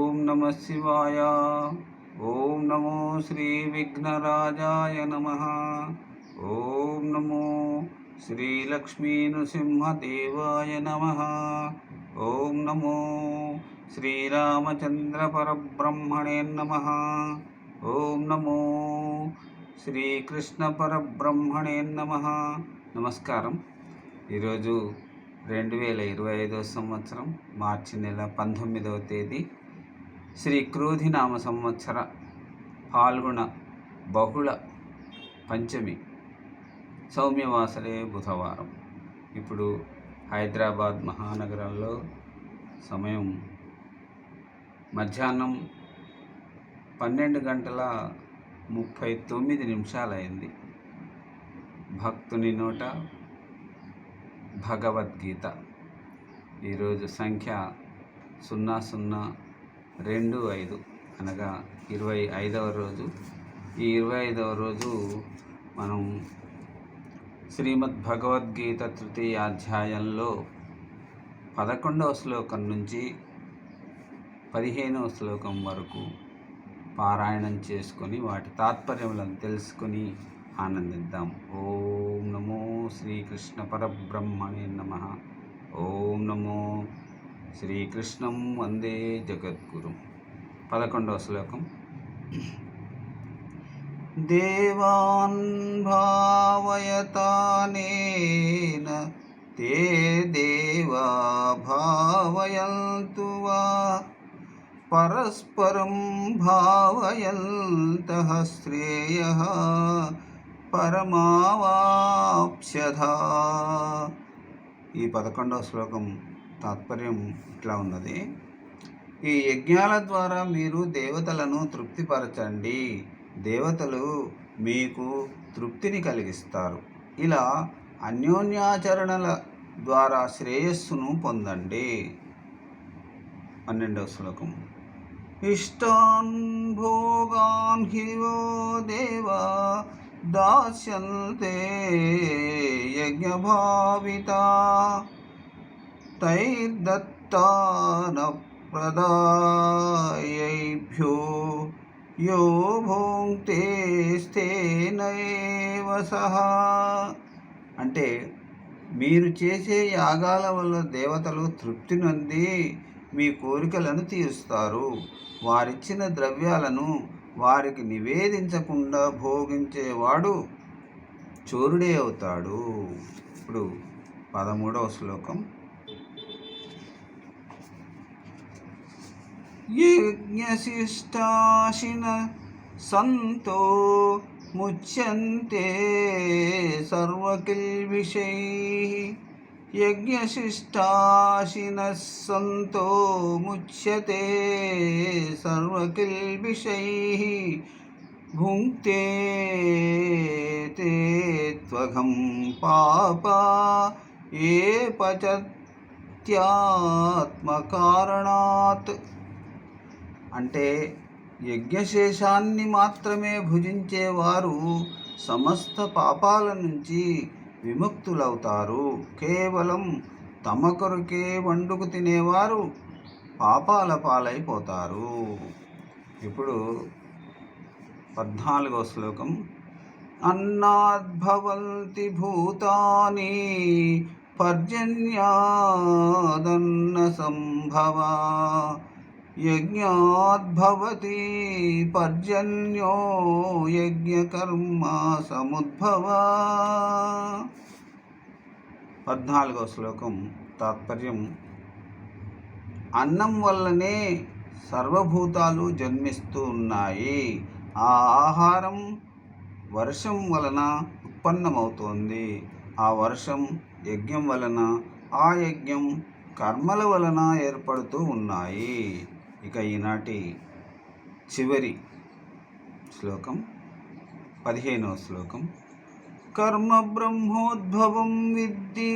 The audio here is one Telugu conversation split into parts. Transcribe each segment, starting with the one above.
ఓం నమ శివాయ. ఓం నమో శ్రీ విఘ్నరాజాయ నమః. ఓం నమో శ్రీ లక్ష్మీ నృసింహదేవాయ నమః. ఓం నమో శ్రీరామచంద్ర పరబ్రహ్మణే నమః. ఓం నమో శ్రీకృష్ణ పరబ్రహ్మణే నమః. నమస్కారం. ఈరోజు 2025 సంవత్సరం మార్చి నెల 19వ తేదీ శ్రీ క్రోధినామ సంవత్సర పాల్గొన బహుళ పంచమి సౌమ్యవాసరే బుధవారం. ఇప్పుడు హైదరాబాద్ మహానగరంలో సమయం మధ్యాహ్నం 12:39 అయింది. భక్తుని నోట భగవద్గీత. ఈరోజు సంఖ్య 0025 అనగా 25వ రోజు. ఈ 25వ రోజు మనం శ్రీమద్ భగవద్గీత తృతీయ అధ్యాయంలో 11వ శ్లోకం నుంచి 15వ శ్లోకం వరకు పారాయణం చేసుకొని వాటి తాత్పర్యములను తెలుసుకొని ఆనందిద్దాం. ఓం నమో శ్రీకృష్ణ పరబ్రహ్మణే నమః. ఓం నమో శ్రీకృష్ణం వందే జగద్గురు. 11వ శ్లోకం. దేవాన్ భావయతానేన తే దేవా భావయంతు వా పరస్పరం భావయంతః శ్రేయః పరమావాప్స్యథా. ఈ 11వ శ్లోకం తాత్పర్యం ఇట్లా ఉన్నది. ఈ యజ్ఞాల ద్వారా మీరు దేవతలను తృప్తిపరచండి, దేవతలు మీకు తృప్తిని కలిగిస్తారు. ఇలా అన్యోన్యాచరణల ద్వారా శ్రేయస్సును పొందండి. 12వ శ్లోకం. ఇష్టాన్ భోగాన్ హివో దేవా దాస్యంతే యజ్ఞభావితా తైర్దత్తాన ప్రదాయేభ్యో యో భోంక్తే స్థేన ఏవ సహా. అంటే మీరు చేసే యాగాల వల్ల దేవతలు తృప్తి నొంది మీ కోరికలను తీరుస్తారు. వారిచ్చిన ద్రవ్యాలను వారికి నివేదించకుండా భోగించేవాడు చోరుడే అవుతాడు. ఇప్పుడు 13వ శ్లోకం. యజ్ఞశిష్టాశిన సంతో ముచ్యంతే సర్వకిల్బిషైః. యజ్ఞశిష్టాశినః సంతో ముచ్యతే సర్వకిల్బిషైః. భుంక్తే తే త్వఘం పాపా ఏ పచత్యాత్మకారణాత్. అంటే యజ్ఞశేషాన్ని మాత్రమే భుజించేవారు సమస్త పాపాల నుంచి విముక్తులవుతారు. కేవలం తమ కొరకే వండుకు తినేవారు పాపాల పాలైపోతారు. ఇప్పుడు 14వ శ్లోకం. అన్నాద్భవంతి భూతాని పర్జన్యాదన్న సంభవా యజ్ఞాద్భవతి పర్జన్యో యజ్ఞకర్మ సముద్భవా. 14వ శ్లోకం తాత్పర్యం. అన్నం వల్లనే సర్వభూతాలు జన్మిస్తూ ఉన్నాయి. ఆ ఆహారం వర్షం వలన ఉత్పన్నమవుతోంది. ఆ వర్షం యజ్ఞం వలన, ఆ యజ్ఞం కర్మల వలన ఏర్పడుతూ ఉన్నాయి. ఇక ఈనాటి చివరి శ్లోకం 15వ శ్లోకం. కర్మ బ్రహ్మోద్భవం విద్ధి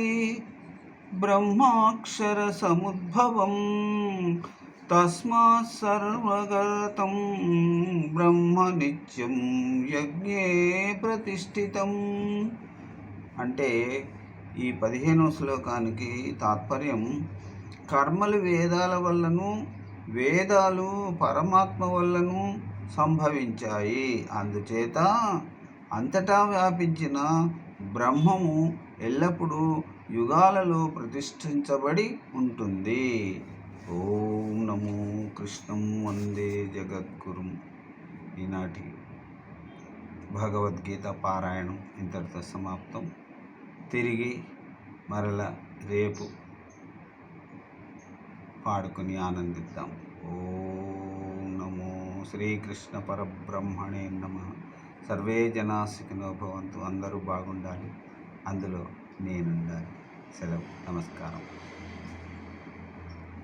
బ్రహ్మాక్షర సముద్భవం తస్మాత్ సర్వగతం బ్రహ్మ నిత్యం యజ్ఞే ప్రతిష్ఠితం. అంటే ఈ 15వ శ్లోకానికి తాత్పర్యం, కర్మలు వేదాల వల్లను వేదాలు పరమాత్మ వల్లను సంభవించాయి. అందుచేత అంతటా వ్యాపించిన బ్రహ్మము ఎల్లప్పుడూ యుగాలలో ప్రతిష్ఠించబడి ఉంటుంది. ఓం నమో కృష్ణం వందే జగద్గురుం. ఈనాటి భగవద్గీత పారాయణం ఇంతటితో సమాప్తం. తిరిగి మరల రేపు పాడుకొని ఆనందిద్దాం. ఓం నమో శ్రీకృష్ణ పరబ్రహ్మణే నమః. సర్వే జనా సుఖినో భవంతు. అందరూ బాగుండాలి, అందులో నేనుండాలి. సెలవు. నమస్కారం.